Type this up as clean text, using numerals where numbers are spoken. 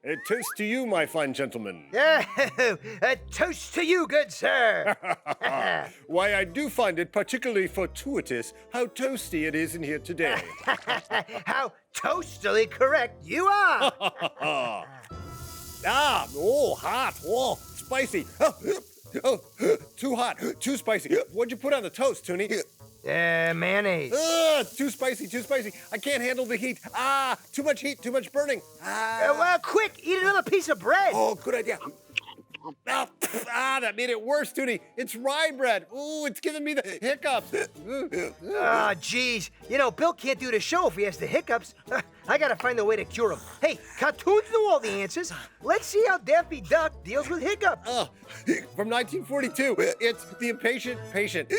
A toast to you, my fine gentleman. A toast to you, good sir. Why, I do find it particularly fortuitous how toasty it is in here today. How toastily correct you are. Hot. Oh, spicy. Oh, too hot, too spicy. What'd you put on the toast, Toonie? Mayonnaise. Too spicy. I can't handle the heat. Too much heat, too much burning. Well, quick, eat another piece of bread. Oh, good idea. That made it worse, Toonie. It's rye bread. Ooh, it's giving me the hiccups. Geez. You know, Bill can't do the show if he has the hiccups. I gotta find a way to cure him. Hey, cartoons know all the answers. Let's see how Daffy Duck deals with hiccups. From 1942, it's The Impatient Patient.